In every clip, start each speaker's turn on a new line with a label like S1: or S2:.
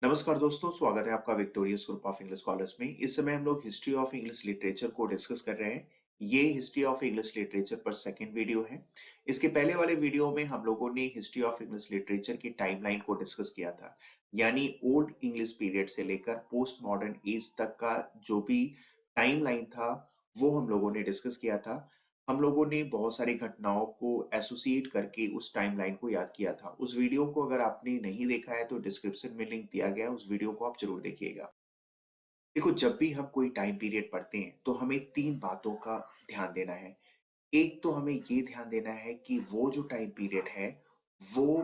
S1: नमस्कार दोस्तों, स्वागत है आपका victorious group of English scholars में। इस समय हम लोग हिस्ट्री ऑफ इंग्लिश लिटरेचर को डिस्कस कर रहे हैं। ये हिस्ट्री ऑफ इंग्लिश लिटरेचर पर सेकंड वीडियो है। इसके पहले वाले वीडियो में हम लोगों ने हिस्ट्री ऑफ इंग्लिश लिटरेचर की टाइमलाइन को डिस्कस किया था, यानी ओल्ड इंग्लिश पीरियड से लेकर पोस्ट मॉडर्न एज तक का जो भी टाइमलाइन था वो हम लोगों ने डिस्कस किया था। हम लोगों ने बहुत सारी घटनाओं को एसोसिएट करके उस टाइमलाइन को याद किया था। उस वीडियो को अगर आपने नहीं देखा है तो डिस्क्रिप्शन में लिंक दिया गया है, उस वीडियो को आप जरूर देखिएगा। देखो, जब भी हम कोई टाइम पीरियड पढ़ते हैं तो हमें तीन बातों का ध्यान देना है। एक तो हमें ये ध्यान देना है कि वो जो टाइम पीरियड है वो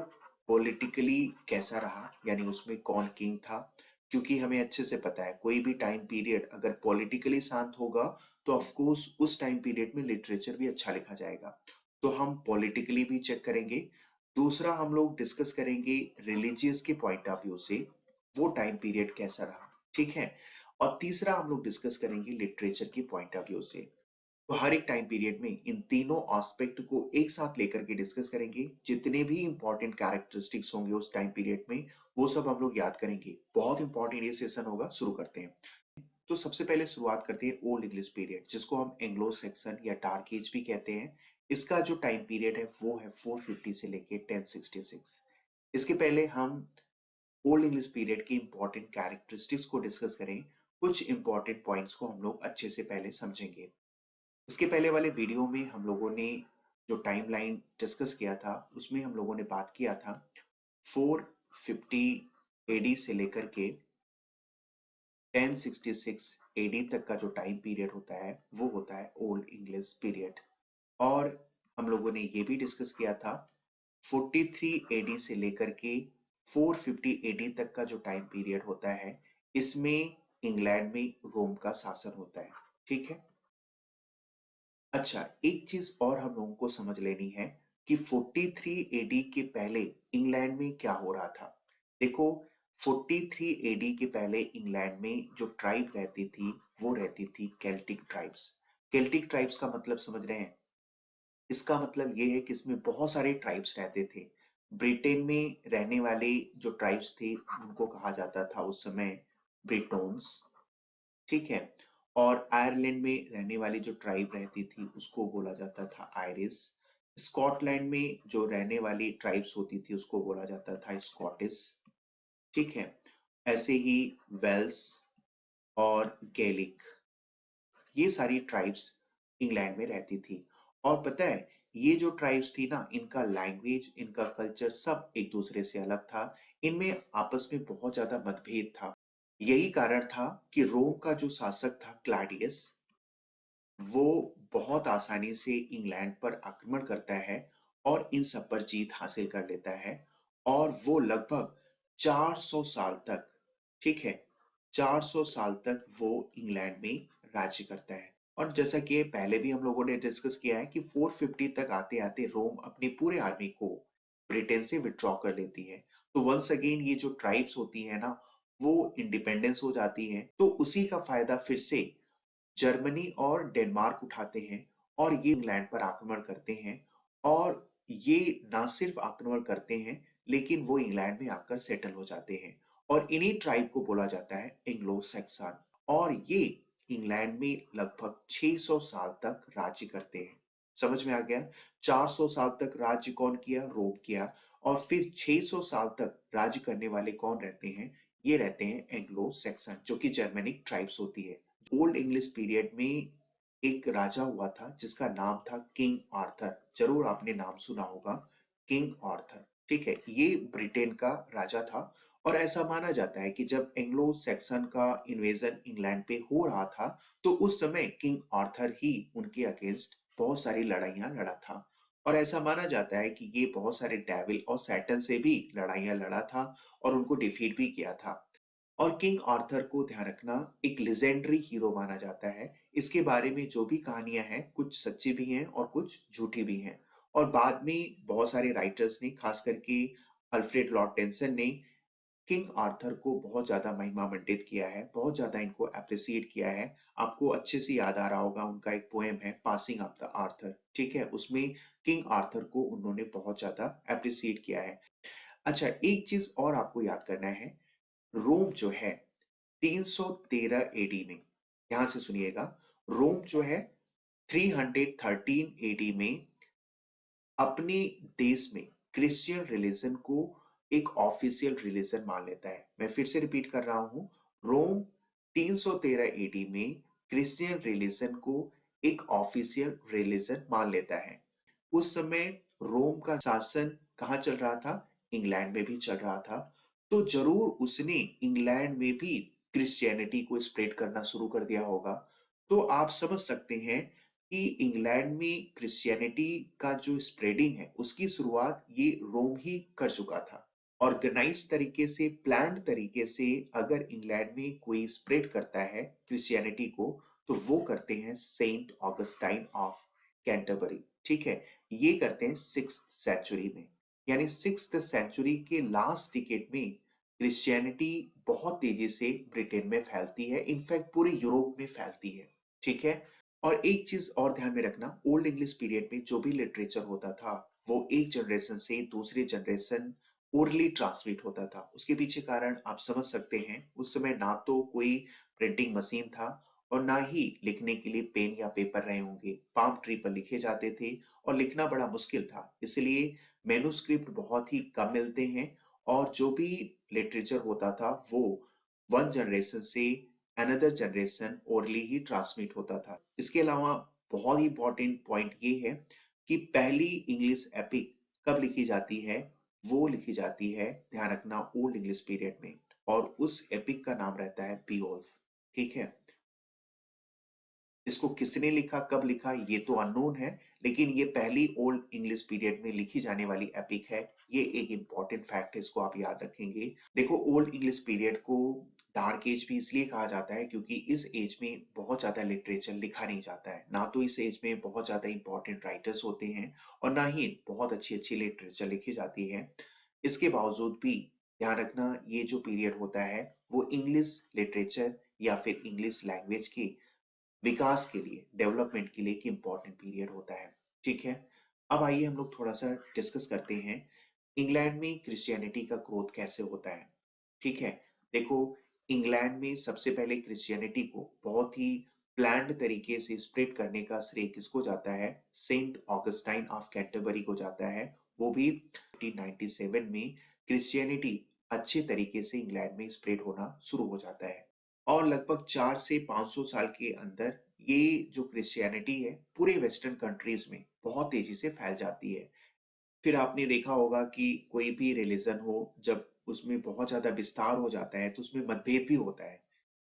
S1: पॉलिटिकली कैसा रहा, यानी उसमें कौन किंग था। क्योंकि हमें अच्छे से पता है कोई भी टाइम पीरियड अगर पॉलिटिकली शांत होगा तो ऑफ कोर्स उस टाइम पीरियड में लिटरेचर भी अच्छा लिखा जाएगा। तो हम पॉलिटिकली भी चेक करेंगे। दूसरा, हम लोग डिस्कस करेंगे रिलीजियस के पॉइंट ऑफ व्यू से वो टाइम पीरियड कैसा रहा, ठीक है। और तीसरा, हम लोग डिस्कस करेंगे लिटरेचर के पॉइंट ऑफ व्यू से। तो हर एक टाइम पीरियड में इन तीनों एस्पेक्ट को एक साथ लेकर के डिस्कस करेंगे। जितने भी इंपॉर्टेंट कैरेक्टरिस्टिक्स होंगे उस टाइम पीरियड में वो सब हम लोग याद करेंगे। बहुत इंपॉर्टेंट ये सेशन होगा, शुरू करते हैं। तो सबसे पहले शुरुआत करते हैं ओल्ड इंग्लिश पीरियड, जिसको हम एंग्लो सेक्सन या डार्क एज भी कहते हैं। इसका जो टाइम पीरियड है वो है 450 से लेके 1066। इसके पहले हम ओल्ड इंग्लिश पीरियड की इंपॉर्टेंट कैरेक्टरिस्टिक्स को डिस्कस करें। कुछ इंपॉर्टेंट पॉइंट्स को हम लोग अच्छे से पहले समझेंगे। इसके पहले वाले वीडियो में हम लोगों ने जो टाइमलाइन डिस्कस किया था उसमें हम लोगों ने बात किया था 450 एडी से लेकर के 1066 एडी तक का जो टाइम पीरियड होता है वो होता है ओल्ड इंग्लिश पीरियड। और हम लोगों ने ये भी डिस्कस किया था 43 एडी से लेकर के 450 एडी तक का जो टाइम पीरियड होता है इसमें इंग्लैंड में रोम का शासन होता है, ठीक है। अच्छा, एक चीज और हम लोगों को समझ लेनी है कि 43 एडी के पहले इंग्लैंड में क्या हो रहा था। देखो, 43 एडी के पहले इंग्लैंड में जो ट्राइब रहती थी वो रहती थी केल्टिक ट्राइब्स। केल्टिक ट्राइब्स का मतलब समझ रहे हैं? इसका मतलब ये है कि इसमें बहुत सारे ट्राइब्स रहते थे। ब्रिटेन में रहने वाले जो ट्राइब्स थे उनको कहा जाता था उस समय ब्रिटोन्स, ठीक है। और आयरलैंड में रहने वाली जो ट्राइब रहती थी उसको बोला जाता था आयरिश। स्कॉटलैंड में जो रहने वाली ट्राइब्स होती थी उसको बोला जाता था स्कॉटिश, ठीक है। ऐसे ही वेल्स और गैलिक, ये सारी ट्राइब्स इंग्लैंड में रहती थी। और पता है, ये जो ट्राइब्स थी ना, इनका लैंग्वेज, इनका कल्चर सब एक दूसरे से अलग था। इनमें आपस में बहुत ज्यादा मतभेद था। यही कारण था कि रोम का जो शासक था क्लाडियस, वो बहुत आसानी से इंग्लैंड पर आक्रमण करता है और इन सब पर जीत हासिल कर लेता है। और वो लगभग 400 साल तक, ठीक है, 400 साल तक वो इंग्लैंड में राज्य करता है। और जैसा कि पहले भी हम लोगों ने डिस्कस किया है कि 450 तक आते आते रोम अपनी पूरे आर्मी को ब्रिटेन से विड्रॉ कर लेती है। तो वंस अगेन ये जो ट्राइब्स होती है ना, वो इंडिपेंडेंस हो जाती है। तो उसी का फायदा फिर से जर्मनी और डेनमार्क उठाते हैं और ये इंग्लैंड पर आक्रमण करते हैं। और ये ना सिर्फ आक्रमण करते हैं लेकिन वो इंग्लैंड में आकर सेटल हो जाते हैं। और इन्हीं ट्राइब को बोला जाता है एंग्लो सैक्सन। और ये इंग्लैंड में लगभग 600 साल तक राज्य करते हैं। समझ में आ गया? 400 साल तक राज्य कौन किया? रोम किया। और फिर 600 साल तक राज्य करने वाले कौन रहते हैं? ये रहते हैं एंग्लो सैक्सन, जो कि जर्मेनिक ट्राइब्स होती है। ओल्ड इंग्लिश पीरियड में एक राजा हुआ था जिसका नाम था किंग आर्थर। जरूर आपने नाम सुना होगा, किंग आर्थर, ठीक है। ये ब्रिटेन का राजा था। और ऐसा माना जाता है कि जब एंग्लो सैक्सन का इन्वेजन इंग्लैंड पे हो रहा था तो उस समय किंग आर्थर ही उनके अगेंस्ट बहुत सारी लड़ाइयां लड़ा था। और ऐसा माना जाता है कि ये बहुत सारे डेविल और सैटन से भी लड़ाइयां लड़ा था और उनको डिफीट भी किया था। और किंग आर्थर को ध्यान रखना एक लेजेंडरी हीरो माना जाता है। इसके बारे में जो भी कहानियां हैं कुछ सच्ची भी हैं और कुछ झूठी भी हैं। और बाद में बहुत सारे राइटर्स ने, खास करके अल्फ्रेड लॉर्ड टेंसन ने, किंग आर्थर को बहुत ज्यादा महिमा मंडित किया है, बहुत ज्यादा इनको अप्रिसिएट किया है। आपको अच्छे से याद आ रहा होगा, उनका एक पोएम है पासिंग ऑफ द आर्थर, ठीक है। उसमें किंग आर्थर को उन्होंने बहुत ज्यादा अप्रिसिएट किया है। अच्छा, एक चीज और आपको याद करना है रोम जो है 313 एडी में, ध्यान से सुनिएगा, रोम जो है 313 एडी में अपने देश में क्रिश्चियन रिलीजन को एक ऑफिशियल रिलीजन मान लेता है। मैं फिर से रिपीट कर रहा हूं, रोम 313 एडी में क्रिश्चियन रिलीजन को एक ऑफिशियल रिलीजन मान लेता है। उस समय रोम का शासन कहाँ चल रहा था? इंग्लैंड में भी चल रहा था। तो जरूर उसने इंग्लैंड में भी क्रिश्चियनिटी को स्प्रेड करना शुरू कर दिया होगा। तो आप समझ सकते हैं कि इंग्लैंड में क्रिश्चियनिटी का जो स्प्रेडिंग है उसकी शुरुआत ये रोम ही कर चुका था। ऑर्गेनाइज तरीके से, प्लान्ड तरीके से अगर इंग्लैंड में कोई स्प्रेड करता है क्रिश्चियनिटी को, तो वो करते हैं सेंट ऑगस्टाइन ऑफ कैंटरबरी। ठीक है, ये करते हैं 6th सेंचुरी में, यानी 6th सेंचुरी के लास्ट डिकेड में क्रिश्चियनिटी बहुत तेजी से ब्रिटेन में फैलती है, इनफैक्ट पूरे यूरोप में फैलती है। ठीक है, और एक चीज और ध्यान में रखना, ओल्ड इंग्लिश पीरियड में जो भी लिटरेचर होता था वो एक जनरेशन से दूसरे जनरेशन ओरली ट्रांसमिट होता था। उसके पीछे कारण आप समझ सकते हैं, उस समय ना तो कोई प्रिंटिंग मशीन था और ना ही लिखने के लिए पेन या पेपर रहे होंगे। पाम ट्री पर लिखे जाते थे और लिखना बड़ा मुश्किल था, इसलिए मैन्युस्क्रिप्ट बहुत ही कम मिलते हैं और जो भी लिटरेचर होता था वो वन जनरेशन से अनदर जनरेशन ओरली ही ट्रांसमिट होता था। इसके अलावा बहुत ही इंपॉर्टेंट पॉइंट ये है कि पहली इंग्लिश एपिक कब लिखी जाती है? वो लिखी जाती है, ध्यान रखना, ओल्ड इंग्लिश पीरियड में, और उस एपिक का नाम रहता है बीओल्फ। ठीक है, इसको किसने लिखा, कब लिखा, ये तो अननोन है, लेकिन ये पहली ओल्ड इंग्लिश पीरियड में लिखी जाने वाली एपिक है। ये एक इंपॉर्टेंट फैक्ट है, इसको आप याद रखेंगे। देखो, ओल्ड इंग्लिश पीरियड को डार्क एज भी इसलिए कहा जाता है क्योंकि इस एज में बहुत ज्यादा लिटरेचर लिखा नहीं जाता है। ना तो इस एज में बहुत ज्यादा इंपॉर्टेंट राइटर्स होते हैं और ना ही बहुत अच्छी अच्छी लिटरेचर लिखी जाती है। इसके बावजूद भी ध्यान रखना, ये जो पीरियड होता है वो इंग्लिश लिटरेचर या फिर इंग्लिश लैंग्वेज की विकास के लिए, डेवलपमेंट के लिए एक इंपॉर्टेंट पीरियड होता है। ठीक है, अब आइए हम लोग थोड़ा सा डिस्कस करते हैं इंग्लैंड में क्रिश्चियनिटी का ग्रोथ कैसे होता है। ठीक है, देखो, इंग्लैंड में सबसे पहले क्रिश्चियनिटी को बहुत ही प्लान्ड तरीके से स्प्रेड करने का श्रेय किसको जाता है? सेंट ऑगस्टाइन ऑफ कैंटरबरी को जाता है। वो भी 1597 में क्रिश्चियनिटी अच्छे तरीके से इंग्लैंड में स्प्रेड होना शुरू हो जाता है और लगभग 4 से 500 साल के अंदर ये जो क्रिश्चियनिटी है पूरे वेस्टर्न कंट्रीज में बहुत तेजी से फैल जाती है। फिर आपने देखा होगा कि कोई भी रिलीजन हो, जब उसमें बहुत ज्यादा विस्तार हो जाता है तो उसमें मतभेद भी होता है।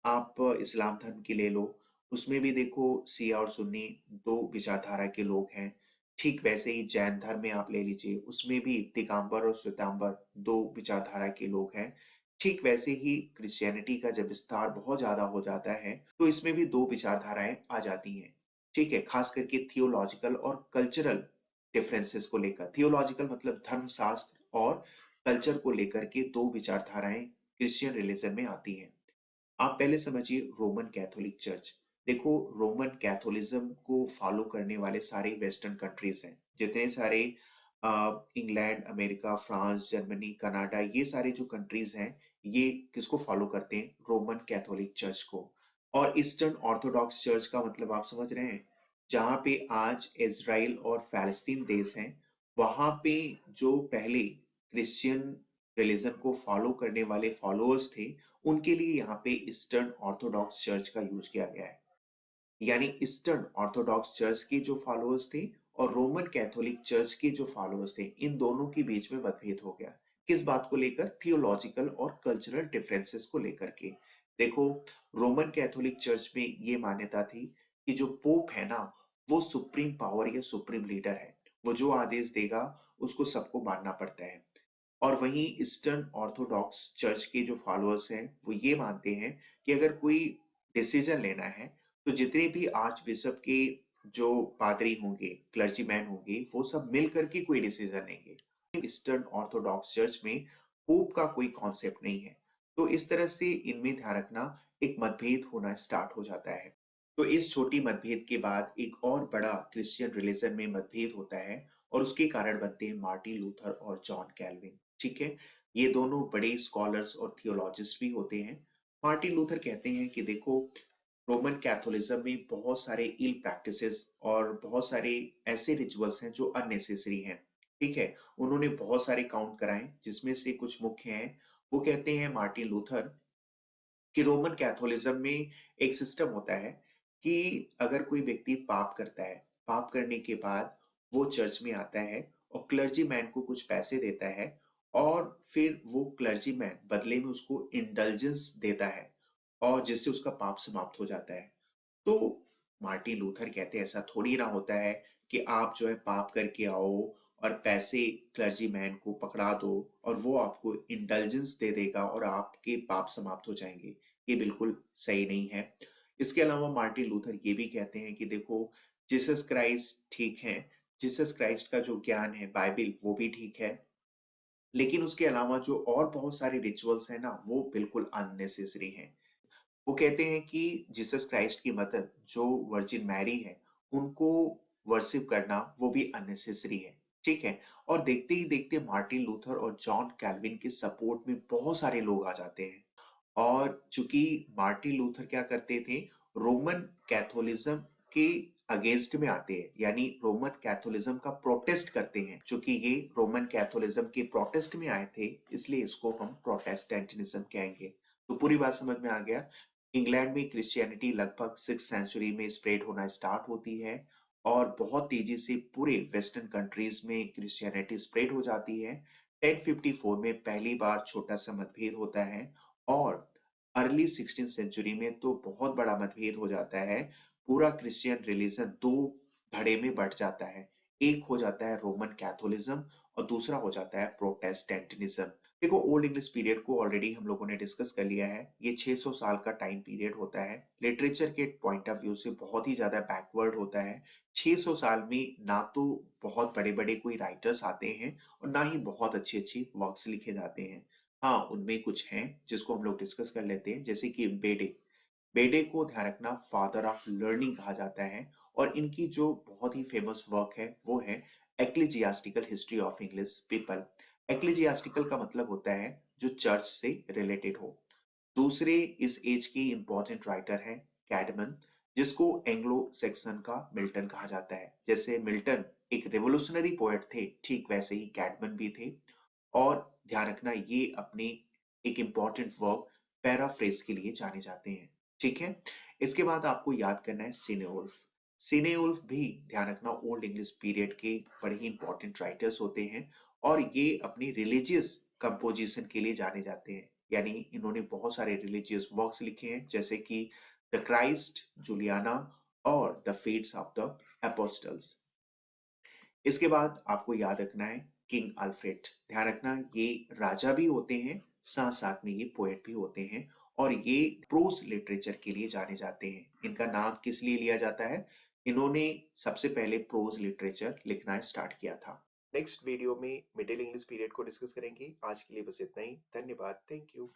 S1: आप इस्लाम धर्म की ले लो, उसमें भी देखो शिया और सुन्नी दो विचारधारा के लोग हैं। ठीक वैसे ही जैन धर्म में आप ले लीजिए, उसमें भी दिगंबर और श्वेतांबर दो विचारधारा के लोग हैं। ठीक वैसे ही क्रिश्चियनिटी का जब विस्तार बहुत ज्यादा हो जाता है तो इसमें भी दो विचारधाराएं आ जाती हैं। ठीक है, खास करके थियोलॉजिकल और कल्चरल डिफरेंसेस को लेकर, थियोलॉजिकल मतलब धर्मशास्त्र और कल्चर को लेकर के दो विचारधाराएं क्रिश्चियन रिलीजन में आती हैं। आप पहले समझिए रोमन कैथोलिक चर्च। देखो, रोमन कैथोलिज्म को फॉलो करने वाले सारे वेस्टर्न कंट्रीज हैं, जितने सारे England, America, France, Germany, Canada, ये सारे जो कंट्रीज हैं ये किसको फॉलो करते हैं? रोमन कैथोलिक चर्च को। और ईस्टर्न ऑर्थोडॉक्स चर्च का मतलब आप समझ रहे हैं, जहां पे आज इजराइल और फलस्तीन देश हैं, वहां पे जो पहले क्रिश्चियन रिलीजन को फॉलो करने वाले फॉलोअर्स थे, उनके लिए यहाँ पे ईस्टर्न ऑर्थोडॉक्स चर्च का यूज किया गया है। यानी ईस्टर्न ऑर्थोडॉक्स चर्च के जो फॉलोअर्स थे और रोमन कैथोलिक चर्च के जो फॉलोअर्स थे, इन दोनों के बीच में मतभेद हो गया। किस बात को लेकर? थियोलॉजिकल और कल्चरल डिफरेंसेस को लेकर के। देखो, रोमन कैथोलिक चर्च में ये मान्यता थी कि जो पोप है ना, वो सुप्रीम पावर या सुप्रीम लीडर है, वो जो आदेश देगा उसको सबको मानना पड़ता है। और वहीं ईस्टर्न ऑर्थोडॉक्स चर्च के जो फॉलोअर्स हैं वो ये मानते हैं कि अगर कोई डिसीजन लेना है तो जितने भी आर्च बिशप के जो पादरी होंगे, क्लर्जीमैन होंगे, वो सब मिल करके कोई डिसीजन लेंगे। ईस्टर्न ऑर्थोडॉक्स चर्च में पोप का कोई कॉन्सेप्ट नहीं है। तो इस तरह से इनमें ध्यान रखना, एक मतभेद होना स्टार्ट हो जाता है। तो इस छोटी मतभेद के बाद एक और बड़ा क्रिश्चियन रिलीजन में मतभेद होता है और उसके कारण बनते हैं मार्टिन लूथर और जॉन कैल्विन। ठीक है, ये दोनों बड़े स्कॉलर्स और थियोलॉजिस्ट भी होते हैं। मार्टिन लूथर कहते हैं कि देखो, रोमन कैथोलिज्म में बहुत सारे इल प्रैक्टिसेस और बहुत सारे ऐसे रिचुअल्स हैं जो अननेसेसरी हैं। ठीक है, उन्होंने बहुत सारे काउंट कराए जिसमें से कुछ मुख्य हैं। वो कहते हैं मार्टिन लूथर कि रोमन कैथोलिज्म में एक सिस्टम होता है कि अगर कोई व्यक्ति पाप करता है, पाप करने के बाद वो चर्च में आता है और क्लर्जी मैन को कुछ पैसे देता है, और फिर वो क्लर्जी मैन बदले में उसको इंडल्जेंस देता है और जिससे उसका पाप समाप्त हो जाता है। तो मार्टिन लूथर कहते हैं ऐसा थोड़ी ना होता है कि आप जो है पाप करके आओ और पैसे क्लर्जी मैन को पकड़ा दो और वो आपको इंडल्जेंस दे देगा और आपके पाप समाप्त हो जाएंगे। ये बिल्कुल सही नहीं है। इसके अलावा मार्टिन लूथर ये भी कहते हैं कि देखो, जीसस क्राइस्ट ठीक है, जीसस क्राइस्ट का जो ज्ञान है बाइबल वो भी ठीक है, लेकिन उसके अलावा जो और बहुत सारे रिचुअल्स हैं ना वो बिल्कुल अननेसेसरी हैं। वो कहते हैं कि जीसस क्राइस्ट की मदर जो वर्जिन मैरी है उनको वर्शिप करना वो भी अननेसेसरी है। ठीक है, और देखते ही देखते मार्टिन लूथर और जॉन कैल्विन के सपोर्ट में बहुत सारे लोग आ जाते हैं। और चूंकि मार्टिन लूथर क्या करते थे, रोमन कैथोलिज्म के अगेंस्ट में आते हैं, यानी रोमन कैथोलिज्म का प्रोटेस्ट करते हैं। चूंकि ये रोमन कैथोलिज्म के प्रोटेस्ट में आए थे इसलिए इसको हम प्रोटेस्टेंटिज्म कहेंगे। तो पूरी बात समझ में आ गया। इंग्लैंड में क्रिश्चियनिटी लगभग 6th सेंचुरी में स्प्रेड होना स्टार्ट होती है और बहुत तेजी से पूरे वेस्टर्न कंट्रीज में क्रिश्चियनिटी स्प्रेड हो जाती है। 1054 में पहली बार छोटा सा मतभेद होता है और अर्ली 16th सेंचुरी में तो बहुत बड़ा मतभेद हो जाता है। पूरा क्रिश्चियन रिलीजन दो धड़े में बंट जाता है। एक हो जाता है रोमन कैथोलिज्म और दूसरा हो जाता है प्रोटेस्टेंटिज्म। देखो, ओल्ड इंग्लिश पीरियड को ऑलरेडी हम लोगों ने डिस्कस कर लिया है। ये 600 साल का टाइम पीरियड होता है। लिटरेचर के पॉइंट ऑफ व्यू से बहुत ही ज्यादा बैकवर्ड होता है। 600 साल में ना तो बहुत बड़े बड़े कोई राइटर्स आते हैं और ना ही बहुत अच्छी अच्छी वर्क्स लिखे जाते हैं। हाँ, उनमें कुछ हैं जिसको हम लोग डिस्कस कर लेते हैं, जैसे कि बेडे। बेडे को ध्यान रखना फादर ऑफ लर्निंग कहा जाता है और इनकी जो बहुत ही फेमस वर्क है वो है एक्लिजियास्टिकल हिस्ट्री ऑफ इंग्लिश पीपल। एक्लिजियास्टिकल का मतलब होता है जो चर्च से रिलेटेड हो। दूसरे इस एज के इंपॉर्टेंट राइटर हैं कैडमन, जिसको एंग्लो सेक्सन का मिल्टन कहा जाता है। जैसे मिल्टन एक रेवोल्यूशनरी पोएट थे, ठीक वैसे ही कैडमन भी थे। और ध्यान रखना ये अपने एक इंपॉर्टेंट वर्क पैराफ्रेज के लिए जाने जाते हैं। ठीक है, इसके बाद आपको याद करना है सिनेउल्फ। सिनेउल्फ भी ध्यान रखना ओल्ड इंग्लिश पीरियड के बड़े ही इंपॉर्टेंट राइटर्स होते हैं और ये अपनी रिलीजियस कंपोजिशन के लिए जाने जाते हैं। यानी इन्होंने बहुत सारे रिलीजियस वर्क्स लिखे हैं जैसे कि द क्राइस्ट, जूलियाना और the fates of the apostles. इसके बाद आपको याद रखना है किंग अल्फ्रेड। ध्यान रखना ये राजा भी होते हैं, साथ साथ में ये पोएट भी होते हैं और ये प्रोज लिटरेचर के लिए जाने जाते हैं। इनका नाम किस लिए लिया जाता है? इन्होंने सबसे पहले प्रोज लिटरेचर लिखना स्टार्ट किया था। नेक्स्ट वीडियो में मिडिल इंग्लिश पीरियड को डिस्कस करेंगे। आज के लिए बस इतना ही। धन्यवाद। Thank you.